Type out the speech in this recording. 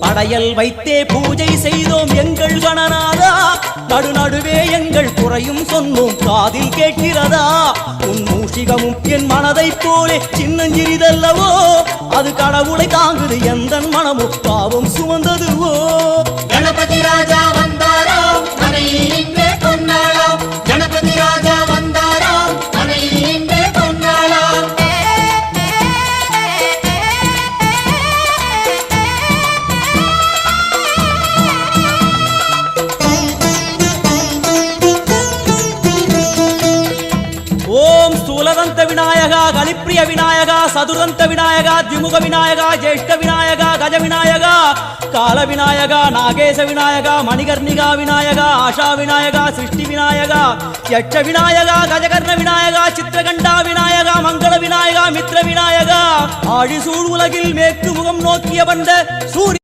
படையல் வைத்தே பூஜை செய்தோம் எங்கள் கணநாதா நடுநடுவே எங்கள் குறையும் சொன்னோம் காதில் கேட்கிறதா உன் மூஷிகமும் என் மனதை போலே சின்னஞ்சிறிதல்லவோ அது கடவுளை தாங்குது எந்த மனமும் பாவம் சுமந்ததுவோ கணபதி ராஜா வந்தாராம் மனையில் இன்றே பொன்னாளாம் கணபதி ராஜா வந்தாராம் மனையில் இன்றே பொன்னாளாம் ஓம் ஸ்தூலதந்த விநாயகா கலிப்பிரிய விநாயகா சதுரந்த விநாயகா திமுக விநாயகா ஜேஷ்ட விநாயகா கஜ விநாயகா கால விநாயகா நாகேச விநாயகா மணிகர்ணிகா விநாயகா ஆஷா விநாயகா சிருஷ்டி விநாயகா யட்ச விநாயகா கஜகர்ண விநாயகா சித்திரகண்டா விநாயகா மங்கள விநாயகா மித்ர விநாயகா ஆழிசூழ் உலகில் மேற்கு முகம் நோக்கிய வந்த சூரிய